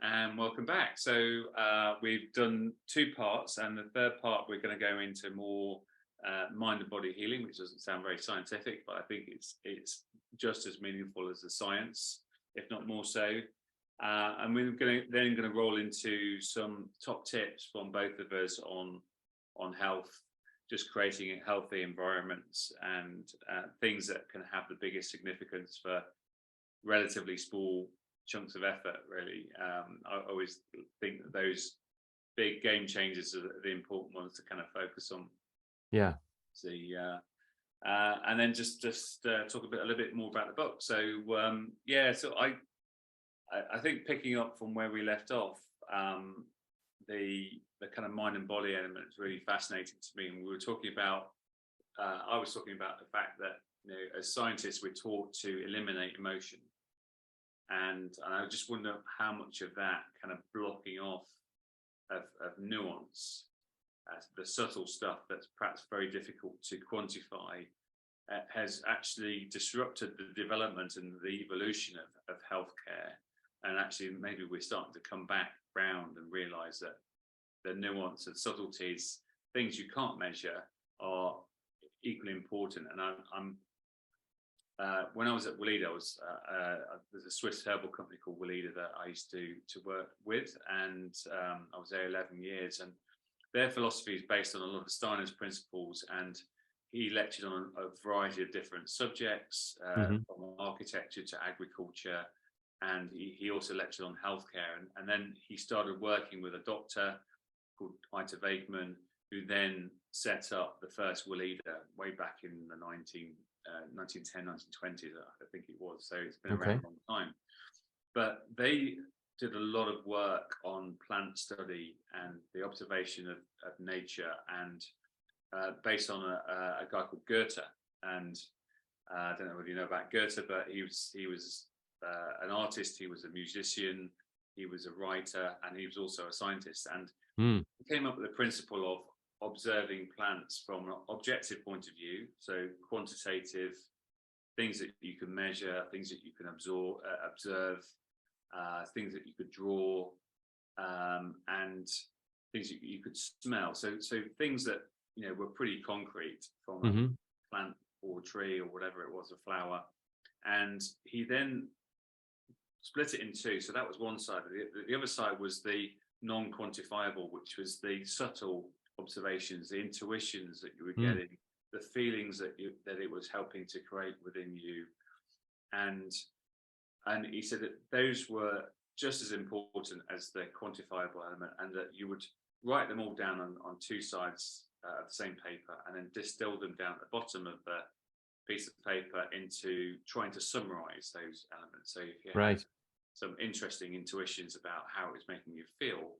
and welcome back. So we've done two parts, and the third part we're going to go into more mind and body healing, which doesn't sound very scientific, but I think it's just as meaningful as the science, if not more so. And we're going to roll into some top tips from both of us on health, just creating healthy environments and things that can have the biggest significance for relatively small chunks of effort, really. I always think that those big game changers are the important ones to kind of focus on. Yeah. And then just talk a little bit more about the book. So so I think picking up from where we left off, the kind of mind and body element is really fascinating to me. And we were talking about, I was talking about the fact that, as scientists, we're taught to eliminate emotion. And I just wonder how much of that kind of blocking off of nuance, the subtle stuff that's perhaps very difficult to quantify, has actually disrupted the development and the evolution of healthcare. And actually, maybe we're starting to come back round and realise that the nuance and subtleties, things you can't measure, are equally important. And I'm when I was at Weleda, there's a Swiss herbal company called Weleda that I used to work with, and I was there 11 years. And their philosophy is based on a lot of Steiner's principles, and he lectured on a variety of different subjects, from architecture to agriculture, and he also lectured on healthcare. And then he started working with a doctor called Ita Wakeman, who then set up the first Weleda way back in the 1910, 1920s, I think it was. So it's been around a long time. But they did a lot of work on plant study and the observation of nature, and based on a guy called Goethe. And I don't know whether you know about Goethe, but he was an artist, he was a musician, he was a writer, and he was also a scientist. And he came up with the principle of observing plants from an objective point of view, so quantitative, things that you can measure, things that you can observe, things that you could draw, and things you could smell. So things that were pretty concrete from a plant or a tree or whatever it was, a flower. And he then split it in two. So that was one side. The other side was the non-quantifiable, which was the subtle observations, the intuitions that you were getting, the feelings that it was helping to create within you. And he said that those were just as important as the quantifiable element, and that you would write them all down on two sides of the same paper, and then distill them down at the bottom of the piece of paper into trying to summarize those elements. So if you had some interesting intuitions about how it was making you feel,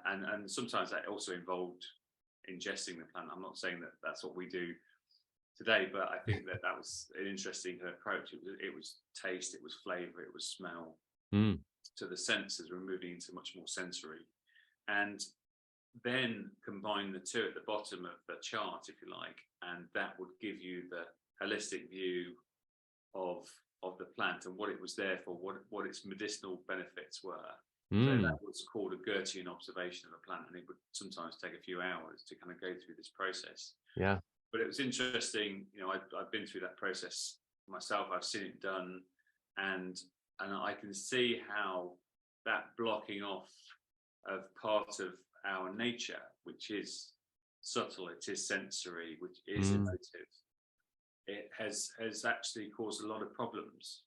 and sometimes that also involved ingesting the plant. I'm not saying that that's what we do today, but I think that was an interesting approach. It was taste, it was flavor, it was smell. So the senses were moving into much more sensory, and then combine the two at the bottom of the chart, if you like, and that would give you the holistic view of the plant and what it was there for, what its medicinal benefits were. So that was called a Goethean observation of a plant, and it would sometimes take a few hours to kind of go through this process. Yeah. But it was interesting, I've been through that process myself. I've seen it done, and I can see how that blocking off of part of our nature, which is subtle, it is sensory, which is emotive, it has actually caused a lot of problems,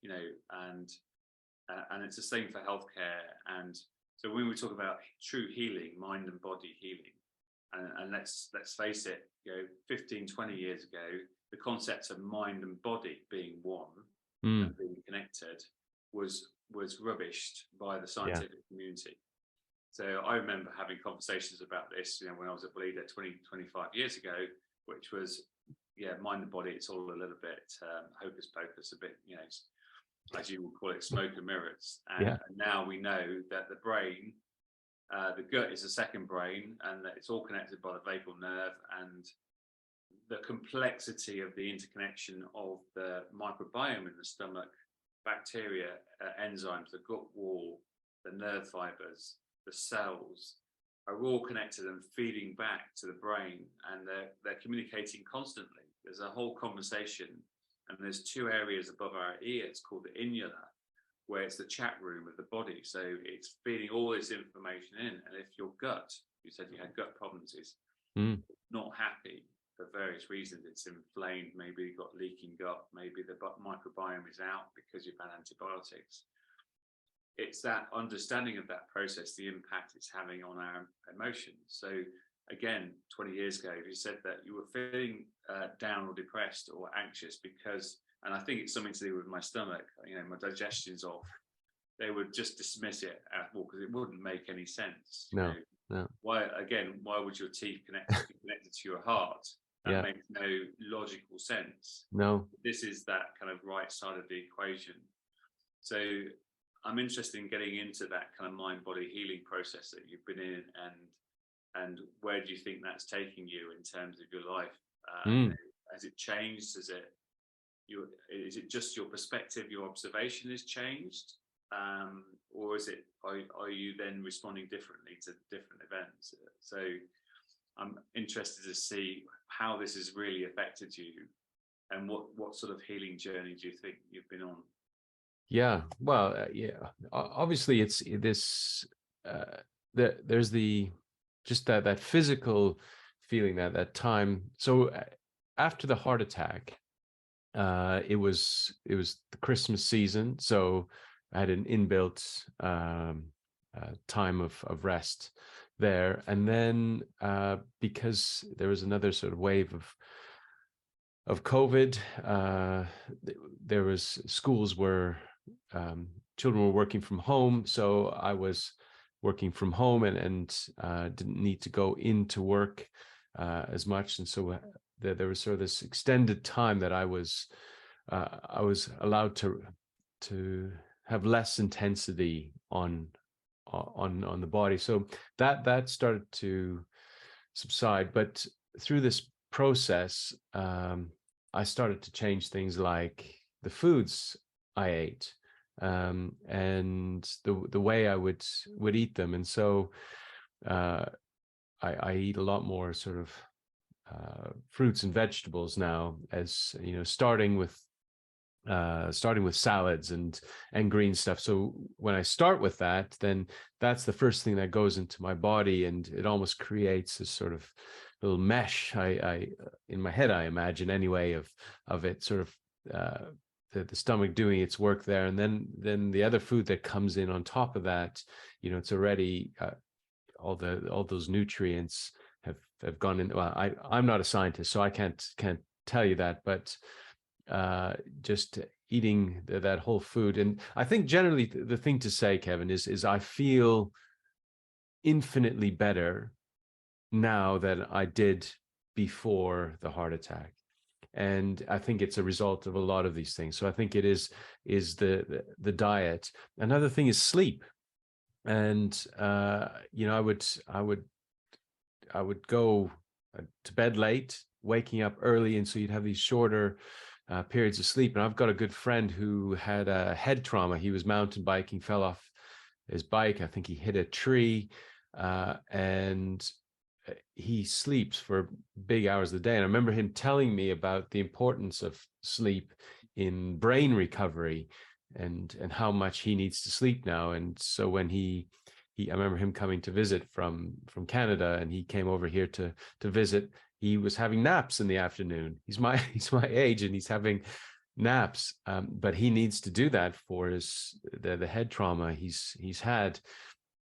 and it's the same for healthcare. And so when we talk about true healing, mind and body healing, and let's face it, 15, 20 years ago, the concept of mind and body being one and being connected was rubbished by the scientific community. So I remember having conversations about this, when I was at Weleda 20, 25 years ago, which was, mind and body, it's all a little bit hocus pocus, a bit, as you would call it, smoke and mirrors. And now we know that the brain, the gut is the second brain, and that it's all connected by the vagal nerve, and the complexity of the interconnection of the microbiome in the stomach, bacteria, enzymes, the gut wall, the nerve fibers, the cells are all connected and feeding back to the brain, and they're communicating constantly. There's a whole conversation, and there's two areas above our ears called the inula, where it's the chat room of the body. So it's feeding all this information in. And if your gut, you said you had gut problems, is not happy for various reasons, it's inflamed, maybe you've got leaking gut, maybe the microbiome is out because you've had antibiotics. It's that understanding of that process, the impact it's having on our emotions. So again, 20 years ago, you said that you were feeling down or depressed or anxious because, and I think it's something to do with my stomach, you know, my digestion's off. They would just dismiss it because it wouldn't make any sense. No, you know? no. Why would your teeth be connected to your heart? That makes no logical sense. No. This is that kind of right side of the equation. So I'm interested in getting into that kind of mind-body healing process that you've been in, and where do you think that's taking you in terms of your life? Has it changed? Is it just your perspective, your observation has changed, or is it are you then responding differently to different events? So I'm interested to see how this has really affected you, and what sort of healing journey do you think you've been on? Yeah, well, obviously it's this, there's just that physical feeling, that time. So after the heart attack, it was the Christmas season. So I had an inbuilt time of rest there. And then because there was another sort of wave of COVID, there was schools where children were working from home. So I was working from home and didn't need to go into work as much. And so there was sort of this extended time that I was allowed to have less intensity on the body. So that started to subside. But through this process, I started to change things like the foods I ate, and the way I would eat them. And so I eat a lot more sort of fruits and vegetables now, as you know, starting with salads and green stuff. So when I start with that, then that's the first thing that goes into my body, and it almost creates this sort of little mesh. I in my head, I imagine anyway, of it sort of the stomach doing its work there, and then the other food that comes in on top of that, you know, it's already all those nutrients have gone in. Well, I'm not a scientist, so I can't tell you that, but just eating that whole food. And I think generally the thing to say, Kevin, is I feel infinitely better now than I did before the heart attack. And I think it's a result of a lot of these things. So I think it is the diet. Another thing is sleep. And you know, I would go to bed late, waking up early, and so you'd have these shorter periods of sleep. And I've got a good friend who had a head trauma. He was mountain biking, fell off his bike. I think he hit a tree, and he sleeps for big hours of the day. And I remember him telling me about the importance of sleep in brain recovery, and how much he needs to sleep now. And so when I remember him coming to visit from Canada, and he came over here to visit. He was having naps in the afternoon. He's my age, and he's having naps. But he needs to do that for the head trauma he's had.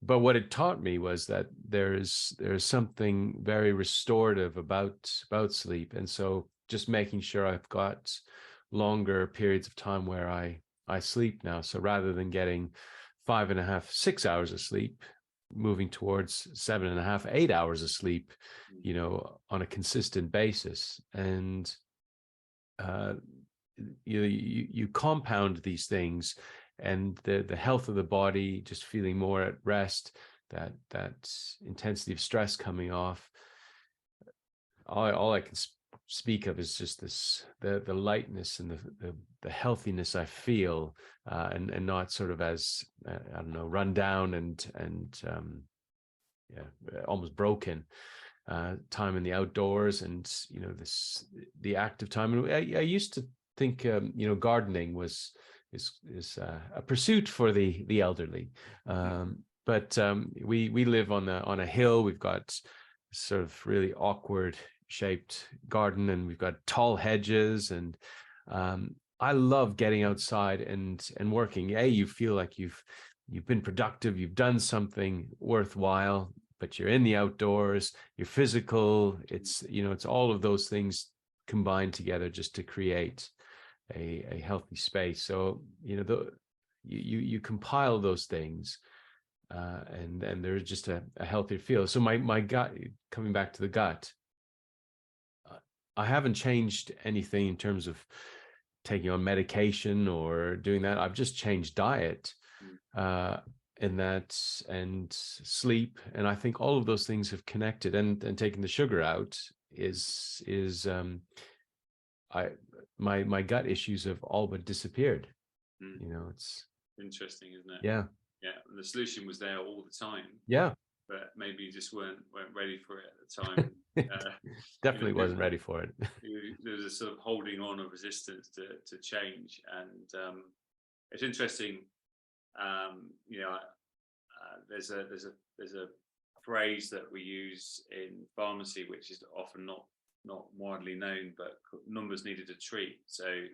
But what it taught me was that there's something very restorative about sleep. And so just making sure I've got longer periods of time where I sleep now. So rather than getting 5.5, 6 hours of sleep, moving towards 7.5, 8 hours of sleep, you know, on a consistent basis. And you compound these things, and the health of the body, just feeling more at rest, that intensity of stress coming off. All I can speak of is just this, the lightness and the healthiness I feel, and not sort of as I don't know, run down and almost broken. Time in the outdoors, and the active time. And I used to think gardening is a pursuit for the elderly, but we live on a hill. We've got sort of really awkward shaped garden, and we've got tall hedges, and I love getting outside and working. You feel like you've been productive, you've done something worthwhile, but you're in the outdoors, you're physical. It's all of those things combined together just to create a healthy space. So you compile those things, and there's just a healthier feel. So my gut, coming back to the gut, I haven't changed anything in terms of taking on medication or doing that. I've just changed diet, and sleep, and I think all of those things have connected. And taking the sugar out is my gut issues have all but disappeared. It's interesting, isn't it? Yeah. The solution was there all the time. Yeah. But maybe you just weren't ready for it at the time. Definitely wasn't ready for it. There was a sort of holding on of resistance to change, and it's interesting. There's a phrase that we use in pharmacy, which is often not widely known, but numbers needed to treat. So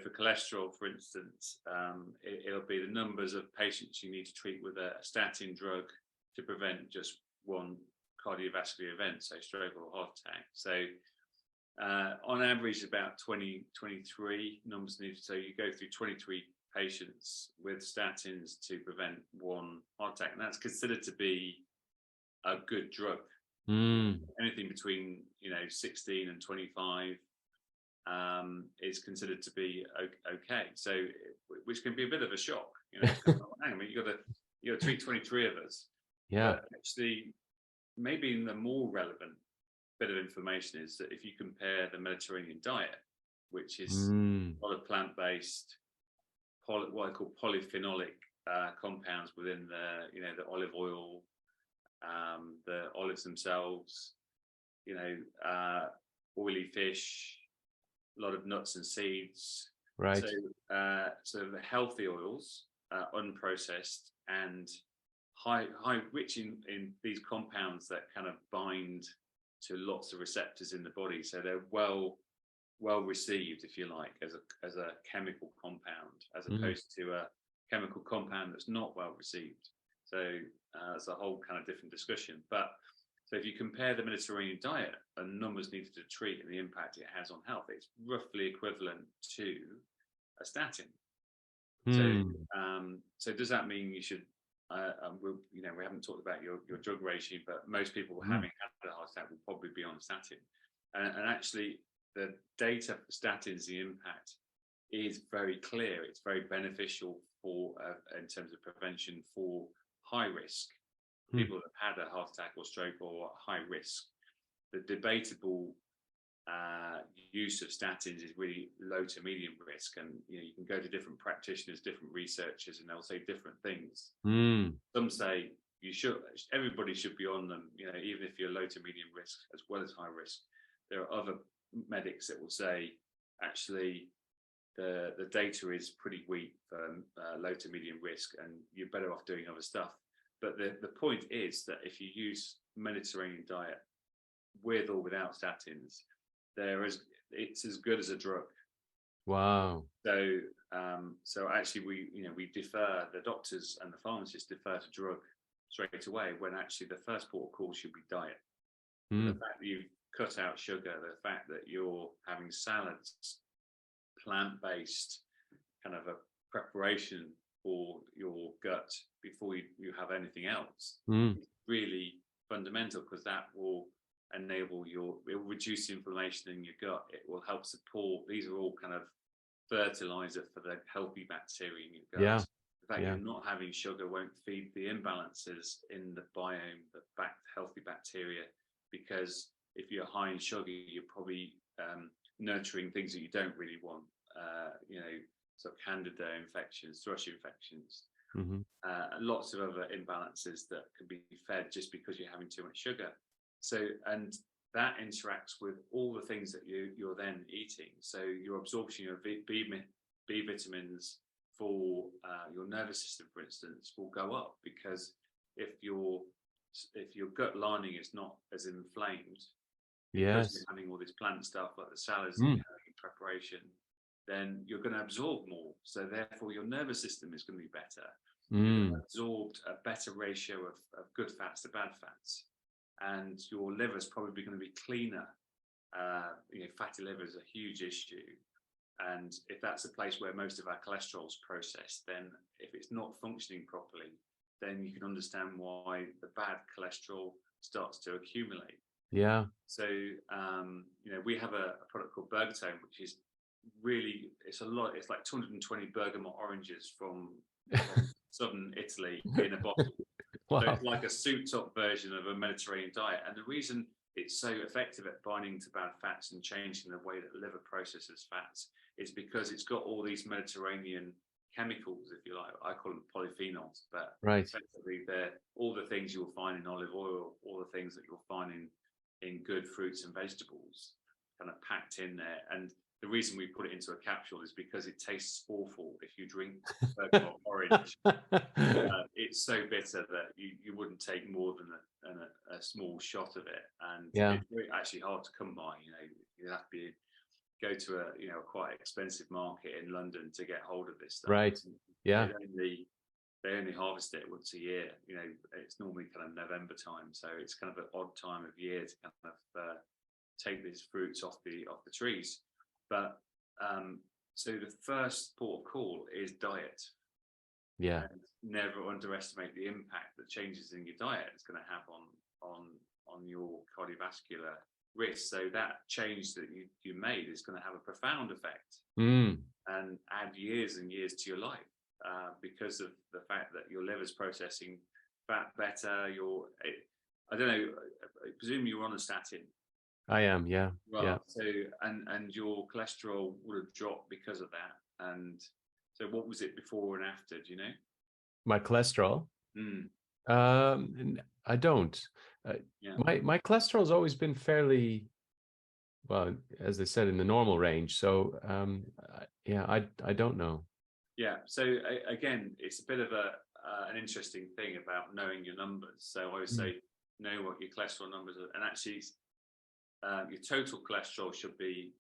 for cholesterol, for instance, it'll be the numbers of patients you need to treat with a statin drug to prevent just one cardiovascular event, so stroke or heart attack. So on average, about 23 numbers needed. So you go through 23 patients with statins to prevent one heart attack, and that's considered to be a good drug. Anything between 16 and 25 is considered to be okay. So, which can be a bit of a shock. Hang on, you got to treat 23 of us. Yeah. But actually, maybe the more relevant bit of information is that if you compare the Mediterranean diet, which is a lot of plant-based, what I call polyphenolic compounds within the olive oil, the olives themselves, oily fish, a lot of nuts and seeds. Right. So the healthy oils, unprocessed and high rich in these compounds that kind of bind to lots of receptors in the body. So they're well received, if you like, as a chemical compound, as opposed to a chemical compound that's not well received. So it's a whole kind of different discussion. But so if you compare the Mediterranean diet and numbers needed to treat and the impact it has on health, it's roughly equivalent to a statin. So does that mean you should? We haven't talked about your drug regime, but most people having had a heart attack will probably be on a statin. And actually, the data for statins, the impact is very clear. It's very beneficial for in terms of prevention for high risk people that have had a heart attack or stroke or high risk. The debatable use of statins is really low to medium risk, and you can go to different practitioners, different researchers, and they'll say different things. Some say everybody should be on them, even if you're low to medium risk as well as high risk. There are other medics that will say actually the data is pretty weak for low to medium risk, and you're better off doing other stuff. But the point is that if you use Mediterranean diet with or without statins, it's as good as a drug. Wow. So actually we defer, the doctors and the pharmacists defer to drug straight away, when actually the first port of call should be diet. The fact that you've cut out sugar, the fact that you're having salads, plant-based, kind of a preparation for your gut before you have anything else, is really fundamental, because that will enable it will reduce inflammation in your gut. It will help support. These are all kind of fertilizer for the healthy bacteria in your gut. Yeah. The fact you're not having sugar won't feed the imbalances in the biome, the healthy bacteria, because if you're high in sugar, you're probably nurturing things that you don't really want. Sort of candida infections, thrush infections, lots of other imbalances that can be fed just because you're having too much sugar. So, and that interacts with all the things that you're then eating. So your absorption of B vitamins for your nervous system, for instance, will go up, because if your gut lining is not as inflamed, because you're having all this plant stuff like the salads that you're having in preparation, then you're going to absorb more. So therefore your nervous system is going to be better. You've absorbed a better ratio of good fats to bad fats, and your liver is probably going to be cleaner. Fatty liver is a huge issue, and if that's a place where most of our cholesterol is processed, then if it's not functioning properly, then you can understand why the bad cholesterol starts to accumulate. Yeah. So we have a product called Bergatone, which is really, it's like 220 bergamot oranges from southern Italy in a bottle. Wow. So it's like a souped up version of a Mediterranean diet. And the reason it's so effective at binding to bad fats and changing the way that the liver processes fats is because it's got all these Mediterranean chemicals, if you like. I call them polyphenols, but effectively they're all the things you'll find in olive oil, all the things that you'll find in good fruits and vegetables, kind of packed in there. And the reason we put it into a capsule is because it tastes awful if you drink bergamot orange. It's so bitter that you wouldn't take more than a small shot of it, and it's actually hard to come by. You have to go to a quite expensive market in London to get hold of this stuff. Right. Yeah. They only harvest it once a year. It's normally kind of November time, so it's kind of an odd time of year to kind of take these fruits off the trees. But so the first port of call is diet. Yeah. And never underestimate the impact that changes in your diet is going to have on your cardiovascular risk. So that change that you made is going to have a profound effect and add years and years to your life because of the fact that your liver's processing fat better. I don't know, I presume you're on a statin. I am, yeah. Well, yeah. So and your cholesterol would have dropped because of that. And so what was it before and after, do you know? My cholesterol? I don't. My cholesterol's always been fairly, well, as they said, in the normal range. So I don't know. Yeah. So again, it's a bit of an interesting thing about knowing your numbers. So I always say, know what your cholesterol numbers are, and actually your total cholesterol should be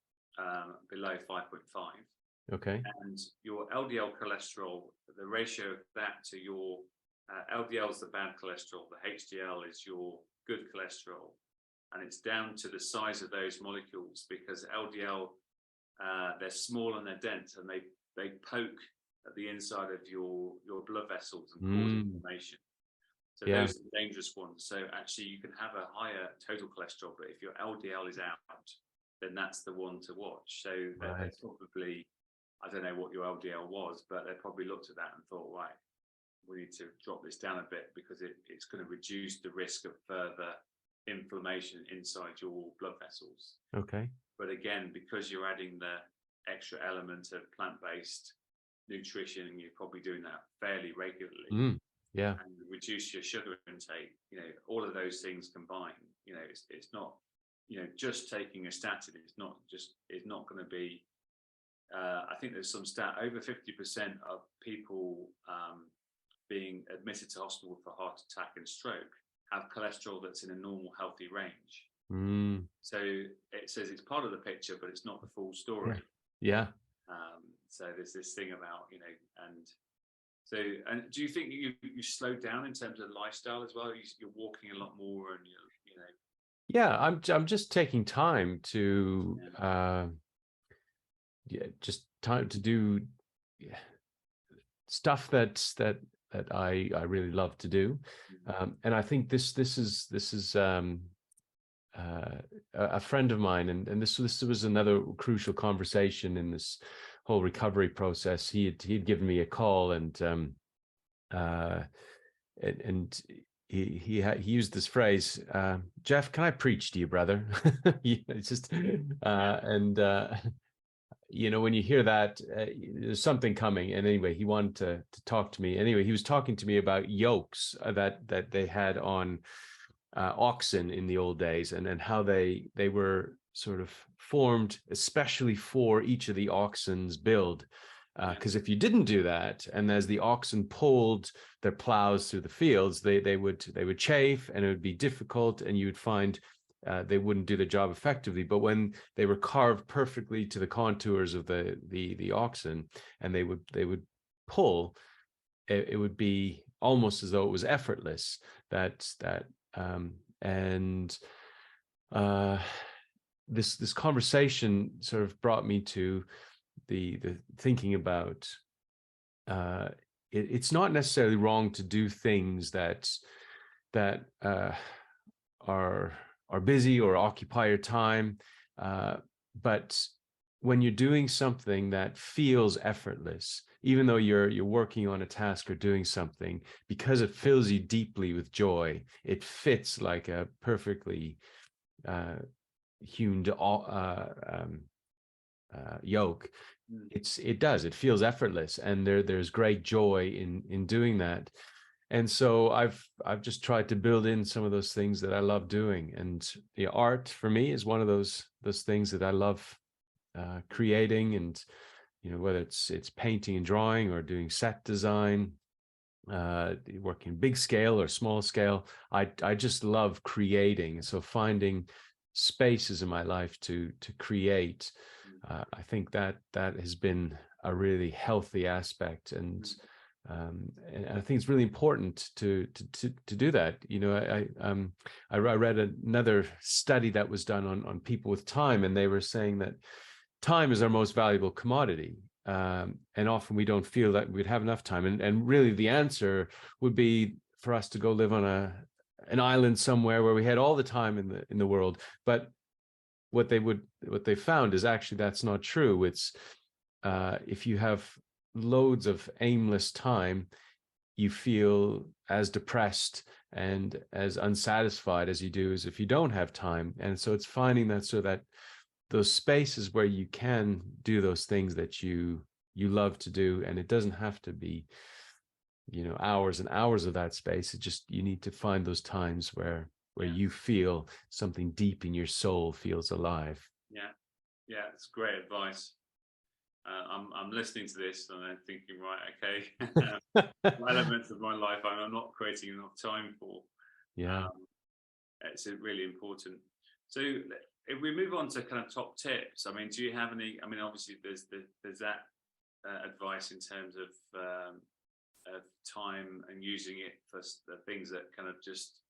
below 5.5. Okay. And your LDL cholesterol, the ratio of that to your LDL is the bad cholesterol, the HDL is your good cholesterol, and it's down to the size of those molecules, because LDL, they're small and they're dense, and they poke at the inside of your blood vessels and cause inflammation. So those are the dangerous ones. So actually you can have a higher total cholesterol, but if your LDL is out, then that's the one to watch. So they probably, I don't know what your LDL was, but they probably looked at that and thought, right, we need to drop this down a bit, because it's going to reduce the risk of further inflammation inside your blood vessels. Okay. But again, because you're adding the extra element of plant-based nutrition, and you're probably doing that fairly regularly, and reduce your sugar intake, all of those things combined, it's not, just taking a statin, it's not going to be, I think there's some stat, over 50% of people being admitted to hospital for heart attack and stroke have cholesterol that's in a normal, healthy range. So it says it's part of the picture, but it's not the full story. Yeah. So there's this thing about, and do you think you slowed down in terms of lifestyle as well? You're walking a lot more, and Yeah, I'm just taking time to just time to do stuff that I really love to do, and I think this is a friend of mine, and this was another crucial conversation in this whole recovery process. He had given me a call, and he used this phrase, Jeff, can I preach to you, brother? It's just and when you hear that, there's something coming. And anyway, he wanted to talk to me. Anyway, he was talking to me about yokes that they had on oxen in the old days, and how they were sort of formed especially for each of the oxen's build. Because if you didn't do that, and as the oxen pulled their plows through the fields, they would chafe, and it would be difficult, and you would find they wouldn't do the job effectively. But when they were carved perfectly to the contours of the oxen, and they would pull, it would be almost as though it was effortless. This conversation sort of brought me to the thinking about it's not necessarily wrong to do things that are busy or occupy your time, but when you're doing something that feels effortless, even though you're working on a task or doing something, because it fills you deeply with joy, it fits like a perfectly hewn yoke. It feels effortless, and there's great joy in doing that. And so I've just tried to build in some of those things that I love doing. And the art for me is one of those things that I love creating. And whether it's painting and drawing, or doing set design, working big scale or small scale, I just love creating. So finding spaces in my life to create, I think that has been a really healthy aspect. And I think it's really important to do that. I read another study that was done on people with time, and they were saying that time is our most valuable commodity, and often we don't feel that we'd have enough time. And really, the answer would be for us to go live on an island somewhere where we had all the time in the world. But what they found is actually that's not true. It's if you have loads of aimless time, you feel as depressed and as unsatisfied as you do as if you don't have time. And so it's finding that, so that those spaces where you can do those things that you love to do, and it doesn't have to be hours and hours of that space. It just, you need to find those times where you feel something deep in your soul feels alive. Yeah, it's great advice. I'm listening to this and I'm thinking, right, okay, elements of my life I'm not creating enough time for. It's really important. So if we move on to kind of top tips, I mean, do you have any? I mean, obviously there's that advice in terms of time and using it for the things that kind of just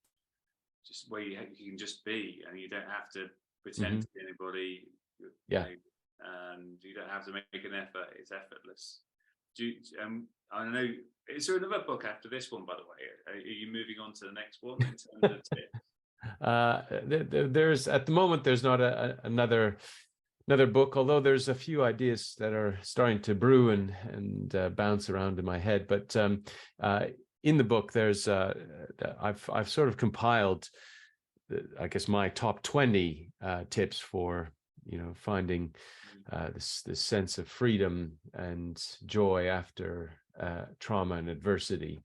where you can just be, and you don't have to pretend to be anybody. And you don't have to make an effort. It's effortless. I know, is there another book after this one, by the way? Are you moving on to the next one in terms of tips? There's, at the moment, there's not another book, although there's a few ideas that are starting to brew and bounce around in my head. But in the book, there's I've sort of compiled, I guess, my top 20 tips for finding this sense of freedom and joy after trauma and adversity.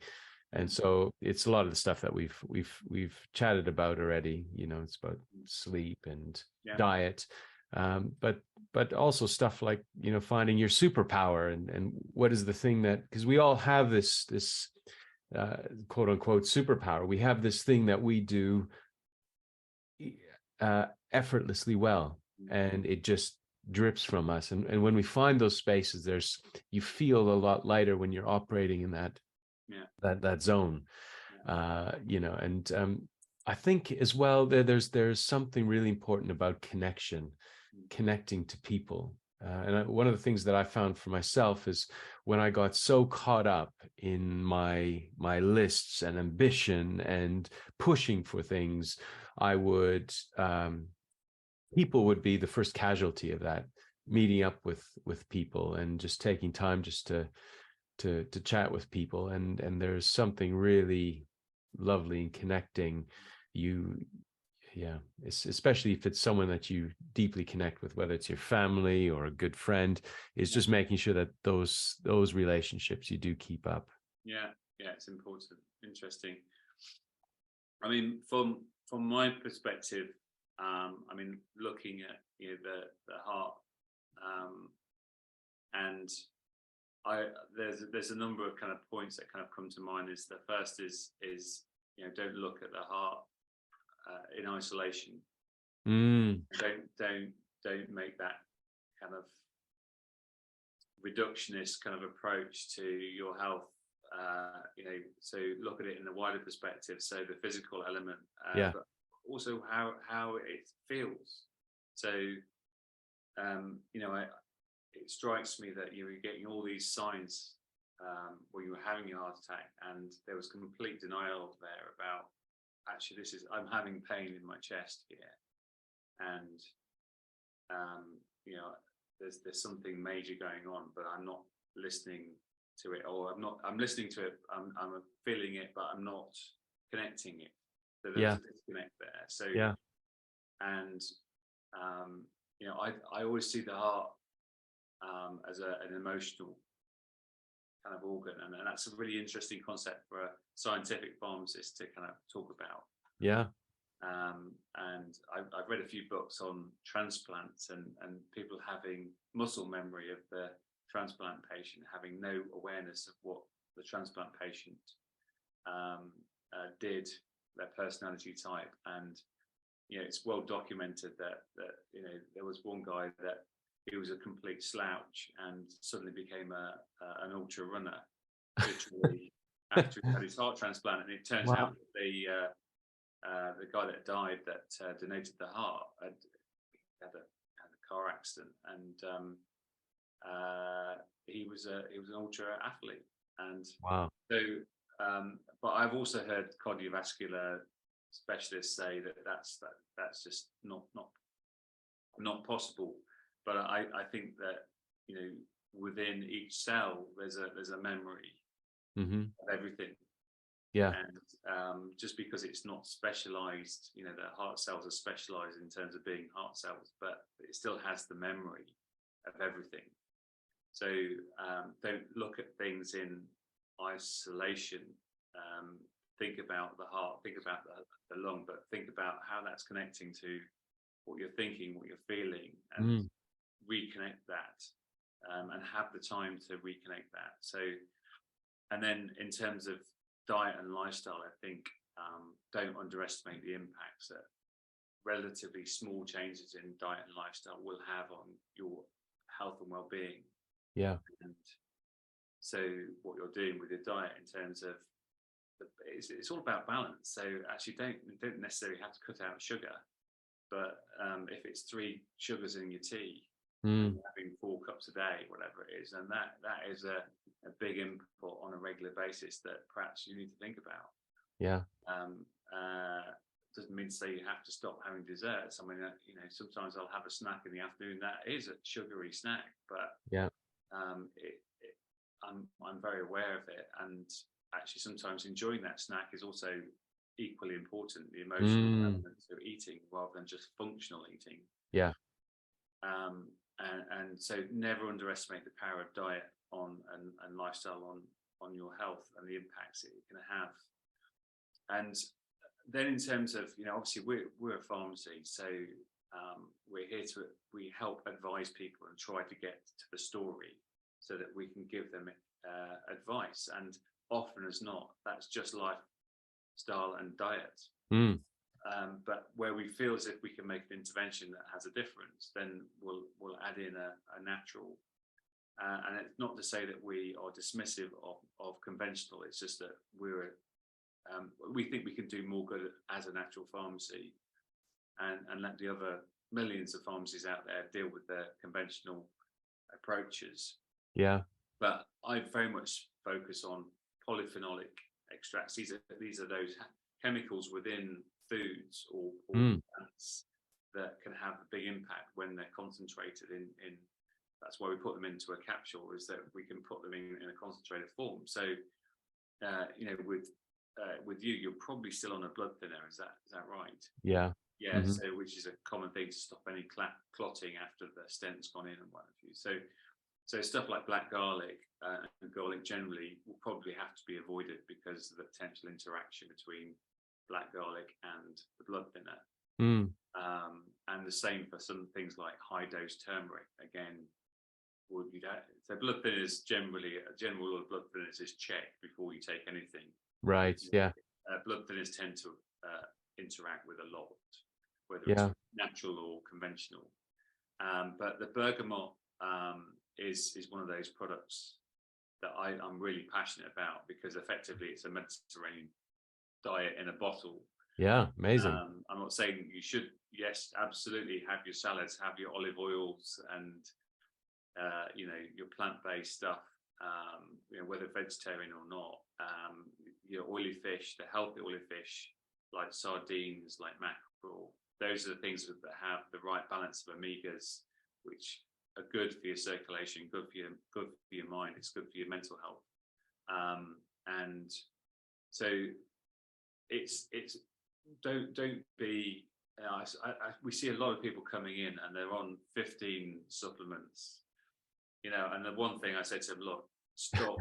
And so it's a lot of the stuff that we've chatted about already. It's about sleep and diet, but also stuff like finding your superpower, and what is the thing that, because we all have this quote unquote superpower. We have this thing that we do effortlessly well, and it just drips from us. And when we find those spaces, you feel a lot lighter when you're operating in that zone. I think as well there's something really important about connecting to people. And one of the things that I found for myself is when I got so caught up in my lists and ambition and pushing for things, I would people would be the first casualty of that, meeting up with people and just taking time just to chat with people. And there's something really lovely in connecting. Yeah, especially if it's someone that you deeply connect with, whether it's your family or a good friend, is just making sure that those relationships you do keep up. Yeah, it's important. Interesting. I mean, from my perspective, I mean, looking at the heart, and there's a number of kind of points that kind of come to mind. Is the first is don't look at the heart in isolation. Don't make that kind of reductionist kind of approach to your health. So look at it in a wider perspective. So the physical element, but also how it feels. So it strikes me that you were getting all these signs when you were having your heart attack, and there was complete denial there about, actually, I'm having pain in my chest here, and there's something major going on, but I'm not listening to it, or I'm listening to it, I'm feeling it, but I'm not connecting it. So there's a disconnect there. So and I always see the heart as an emotional kind of organ, and that's a really interesting concept for a scientific pharmacist to kind of talk about. And I've read a few books on transplants and people having muscle memory of the transplant patient, having no awareness of what the transplant patient did, their personality type. And it's well documented that there was one guy that he was a complete slouch and suddenly became an ultra runner, literally after he had his heart transplant. And it turns out that the guy that died that donated the heart had a car accident, and he was an ultra athlete. And so but I've also heard cardiovascular specialists say that's just not possible. But I think that within each cell there's a memory of everything. And just because it's not specialized, the heart cells are specialized in terms of being heart cells, but it still has the memory of everything. So don't look at things in isolation. Think about the heart, think about the lung, but think about how that's connecting to what you're thinking, what you're feeling, and reconnect that, and have the time to reconnect that. So, and then in terms of diet and lifestyle, I think don't underestimate the impacts that relatively small changes in diet and lifestyle will have on your health and well-being. And so what you're doing with your diet in terms of it's all about balance. So actually don't necessarily have to cut out sugar, but if it's 3 sugars in your tea, having 4 cups a day, whatever it is, and that is a big input on a regular basis that perhaps you need to think about. Doesn't mean to say you have to stop having desserts. I mean, sometimes I'll have a snack in the afternoon that is a sugary snack, but I'm very aware of it, and actually sometimes enjoying that snack is also equally important, the emotional elements of eating rather than just functional eating. And so never underestimate the power of diet and lifestyle on your health and the impacts it can have. And then in terms of, obviously we're a pharmacy, so we're here we help advise people and try to get to the story so that we can give them advice. And often as not, that's just lifestyle and diet. But where we feel as if we can make an intervention that has a difference, then we'll add in a natural. And it's not to say that we are dismissive of conventional. It's just that we think we can do more good as a natural pharmacy, and let the other millions of pharmacies out there deal with their conventional approaches. But I very much focus on polyphenolic extracts. These are those chemicals within foods or plants that can have a big impact when they're concentrated in. That's why we put them into a capsule, is that we can put them in a concentrated form. So with with you, you're probably still on a blood thinner. Is that right? Yeah. Yeah. Hmm. So which is a common thing to stop any clotting after the stent's gone in and what have you. So stuff like black garlic and garlic generally will probably have to be avoided because of the potential interaction between black garlic and the blood thinner. Mm. And the same for some things like high dose turmeric. Again, so blood thinners generally, a general rule of blood thinners is check before you take anything. Right. Yeah. Blood thinners tend to interact with a lot, whether Yeah. it's natural or conventional. But the bergamot is one of those products that I'm really passionate about because effectively it's a Mediterranean diet in a bottle. Yeah. Amazing. I'm not saying you should, yes, absolutely have your salads, have your olive oils and, your plant-based stuff, whether vegetarian or not, your oily fish, the healthy oily fish, like sardines, like mackerel, those are the things that have the right balance of omegas, which are good for your circulation, good for your mind, it's good for your mental health. And so it's don't be we see a lot of people coming in and they're on 15 supplements, and the one thing I said to them, look, stop,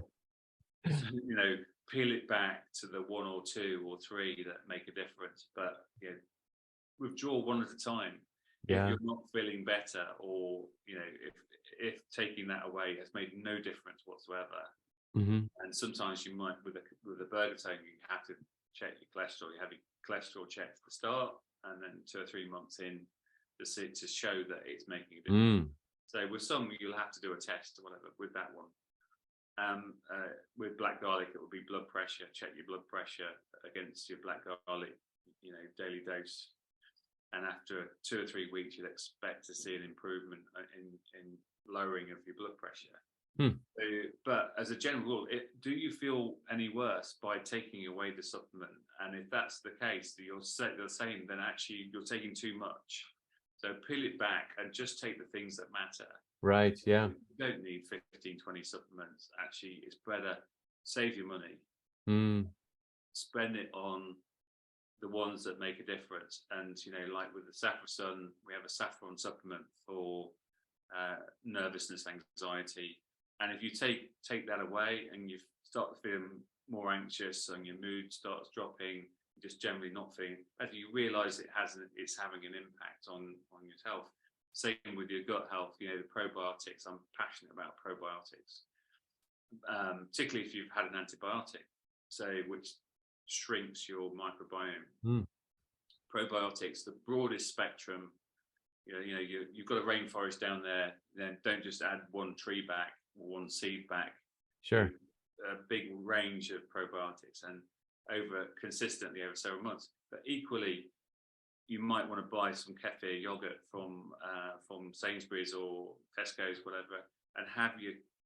peel it back to the 1 or 2 or 3 that make a difference, but withdraw one at a time. Yeah. If you're not feeling better, or if taking that away has made no difference whatsoever, Mm-hmm. and sometimes you might with a burger tone, you have to check your cholesterol. You have your cholesterol checked at the start, and then 2 or 3 months in to show that it's making a difference. So with some, you'll have to do a test or whatever. With that one, with black garlic, it will be blood pressure. Check your blood pressure against your black garlic, daily dose. And after 2 or 3 weeks, you'd expect to see an improvement in lowering of your blood pressure. So, but as a general rule, do you feel any worse by taking away the supplement? And if that's the case, that you're saying, then actually you're taking too much. So peel it back and just take the things that matter. Right. Yeah. You don't need 15, 20 supplements. Actually, it's better, save your money, spend it on the ones that make a difference. And, like with the saffron, we have a saffron supplement for nervousness, anxiety. And if you take that away and you start to feel more anxious and your mood starts dropping, just generally not feeling better, you realize it's having an impact on your health. Same with your gut health, the probiotics. I'm passionate about probiotics, particularly if you've had an antibiotic, which shrinks your microbiome. Probiotics, the broadest spectrum. You've got a rainforest down there, then don't just add one tree back or one seed back. Sure. A big range of probiotics and consistently over several months. But equally, you might want to buy some kefir yogurt from Sainsbury's or Tesco's, whatever, and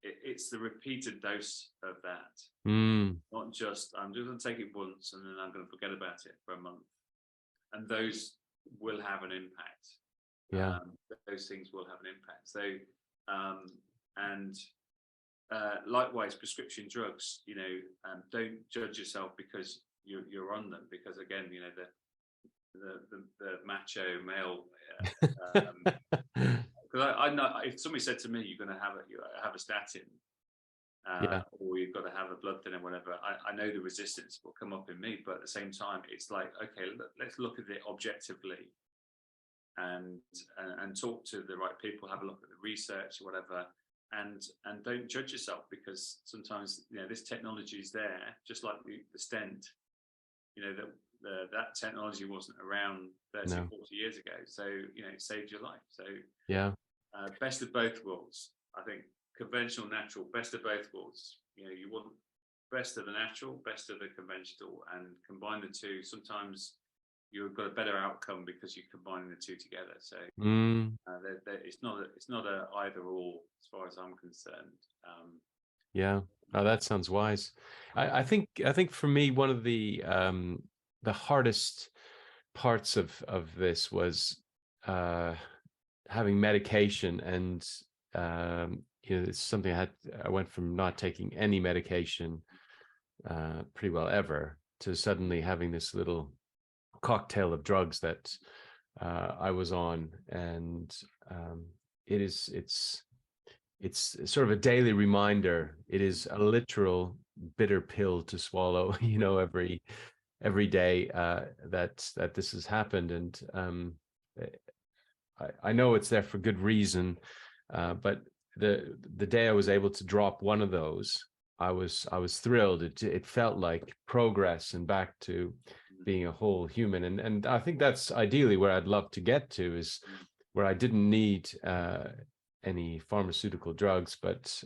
it's the repeated dose of that. Not just, I'm just going to take it once and then I'm going to forget about it for a month. And those will have an impact. Yeah. Those things will have an impact. So, likewise, prescription drugs, don't judge yourself because you're on them, because again, the macho male, because I know if somebody said to me, you're going to have a statin, or you've got to have a blood thinner, whatever, I know the resistance will come up in me, but at the same time, it's like, okay, let's look at it objectively and talk to the right people, have a look at the research or whatever, and don't judge yourself, because sometimes this technology is there, just like the stent, that technology wasn't around 30, 40 years ago, so it saved your life. So best of both worlds. I think conventional, natural, best of both worlds. You want best of the natural, best of the conventional, and combine the two. Sometimes you've got a better outcome because you're combining the two together. So it's not a either or as far as I'm concerned. Oh, that sounds wise. I think for me, one of the hardest parts of this was having medication, and it's something I went from not taking any medication pretty well ever, to suddenly having this little cocktail of drugs that I was on, and it's sort of a daily reminder. It is a literal bitter pill to swallow, every day, that this has happened, and I know it's there for good reason, but the day I was able to drop one of those, I was thrilled. It felt like progress and back to being a whole human, and I think that's ideally where I'd love to get to, is where I didn't need any pharmaceutical drugs, but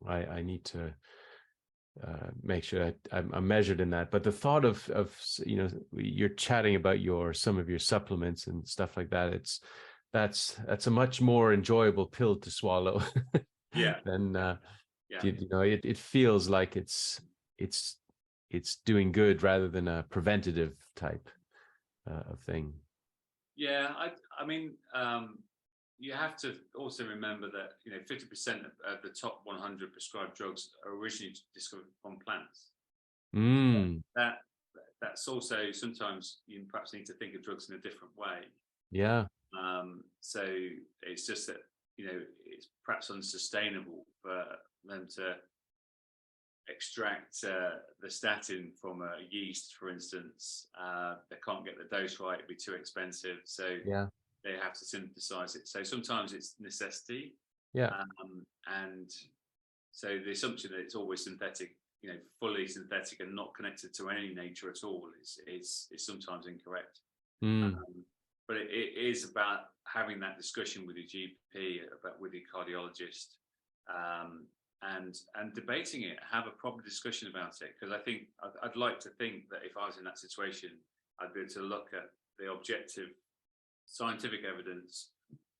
I need to make sure I'm measured in that. But the thought of you're chatting about some of your supplements and stuff like that, that's a much more enjoyable pill to swallow. Yeah. than Yeah. it feels like it's doing good rather than a preventative type of thing. Yeah, I mean, you have to also remember that 50% of the top 100 prescribed drugs are originally discovered from plants. That's also, sometimes you perhaps need to think of drugs in a different way. Yeah. So it's just that it's perhaps unsustainable for them to extract the statin from a yeast, for instance. They can't get the dose right; it'd be too expensive. So yeah, they have to synthesize it. So sometimes it's necessity. Yeah. And so the assumption that it's always synthetic, fully synthetic and not connected to any nature at all is sometimes incorrect. But it is about having that discussion with your GP, with your cardiologist, and debating it. Have a proper discussion about it, because I think I'd like to think that if I was in that situation, I'd be able to look at the objective scientific evidence,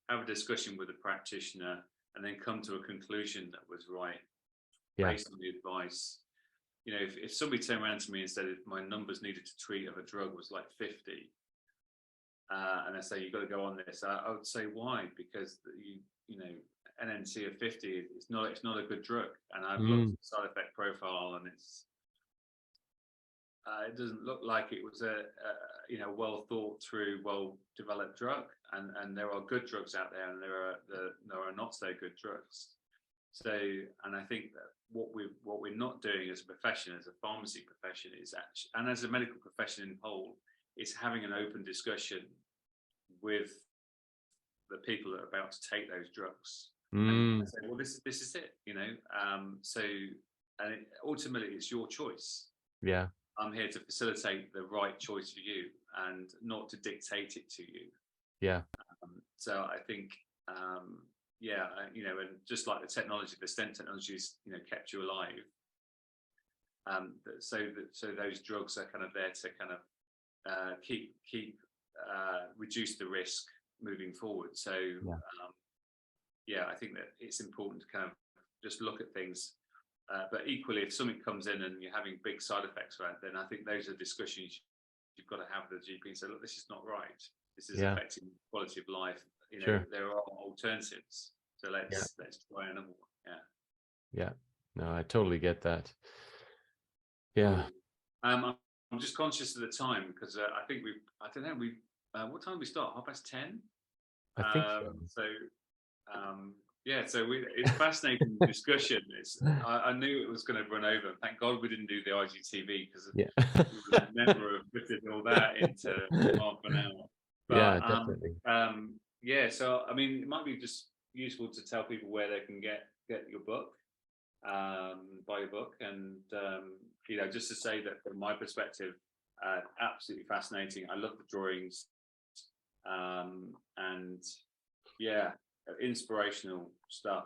have a discussion with a practitioner, and then come to a conclusion that was right based on the advice. If somebody turned around to me and said if my numbers needed to treat of a drug was like 50, and I say you've got to go on this, I would say why? Because NNC of 50 it's not a good drug, and I've looked at the side effect profile, and it doesn't look like it was a well thought through, well developed drug, and there are good drugs out there, and there are not so good drugs. So, and I think that what we're not doing as a profession, as a pharmacy profession, is actually, and as a medical profession in whole, is having an open discussion with the people that are about to take those drugs and say, well, this is it, so, and ultimately it's your choice. Yeah. I'm here to facilitate the right choice for you and not to dictate it to you. Yeah. So I think, and just like the technology, the stent technologies, kept you alive. So those drugs are kind of there to kind of keep reduce the risk moving forward. So I think that it's important to kind of just look at things. But equally, if something comes in and you're having big side effects from it, then I think those are discussions you've got to have with the GP and say, look, this is not right. This is affecting quality of life. There are alternatives. So let's try another one. Yeah. No, I totally get that. Yeah. I'm just conscious of the time, because I think what time do we start? 10:30? I think so. So it's fascinating discussion. I knew it was going to run over. Thank God we didn't do the IGTV, because we would never have fitted all that into half an hour. But, definitely. So I mean, it might be just useful to tell people where they can get your book, buy your book, and just to say that from my perspective, absolutely fascinating. I love the drawings, and inspirational stuff.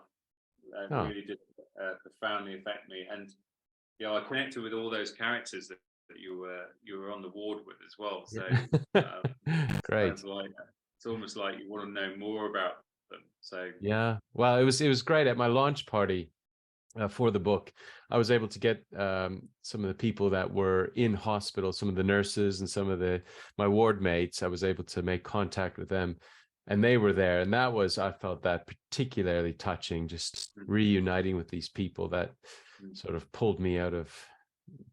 Really did profoundly affect me, and I connected with all those characters that you were on the ward with as well. So great. It's almost like you want to know more about them. So well, it was great at my launch party for the book. I was able to get some of the people that were in hospital, some of the nurses and some of my ward mates. I was able to make contact with them, and they were there, and I felt that particularly touching, just reuniting with these people that sort of pulled me out of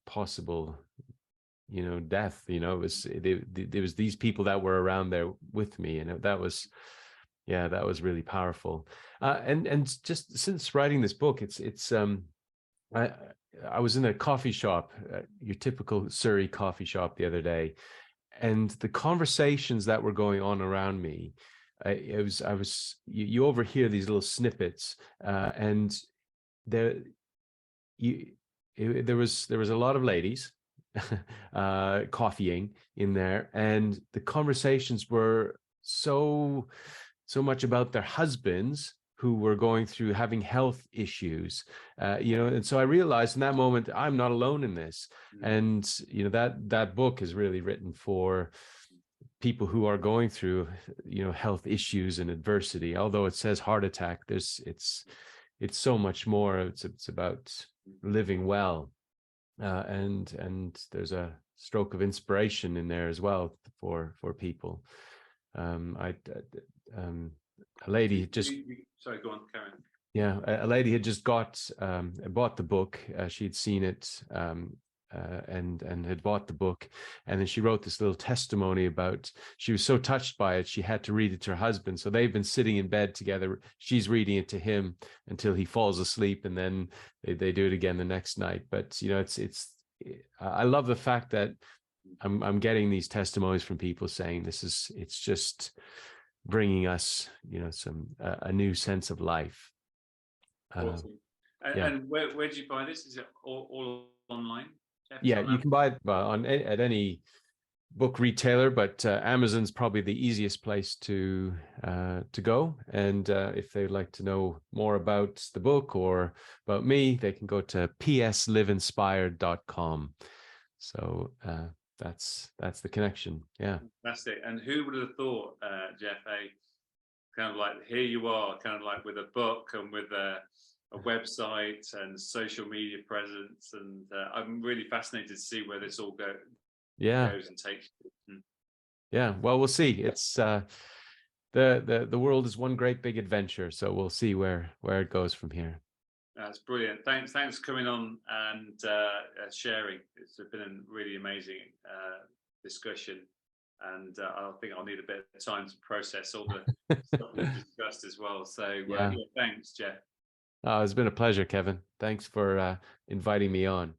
possible death. There was these people that were around there with me, and that was really powerful. And just since writing this book, I I was in a coffee shop, your typical Surrey coffee shop, the other day, and the conversations that were going on around me, you overhear these little snippets, and there you there was a lot of ladies coffeeing in there, and the conversations were so much about their husbands who were going through having health issues, and so I realized in that moment I'm not alone in this. And that book is really written for people who are going through health issues and adversity. Although it says heart attack, it's so much more. It's about living well, and there's a stroke of inspiration in there as well for people. A lady just sorry, go on, Karen. Yeah, a lady had just bought the book. She'd seen it, and had bought the book, and then she wrote this little testimony about, she was so touched by it she had to read it to her husband. So they've been sitting in bed together. She's reading it to him until he falls asleep, and then they do it again the next night. But I love the fact that I'm getting these testimonies from people saying it's just bringing us a new sense of life. Awesome. And where do you buy this? Is it all online? Jeff? Yeah, you can buy it at any book retailer, but Amazon's probably the easiest place to go. And if they'd like to know more about the book or about me, they can go to pslivinspired.com. So that's the connection. Yeah, that's it. And who would have thought, Jeff, kind of like, here you are, kind of like with a book and with a website and social media presence, and I'm really fascinated to see where this all goes and takes you. Yeah, well, we'll see. It's the world is one great big adventure, so we'll see where it goes from here. That's brilliant. Thanks for coming on and sharing. It's been a really amazing discussion, and I think I'll need a bit of time to process all the stuff we've discussed as well. So thanks, Jeff. It's been a pleasure, Kevin. Thanks for inviting me on.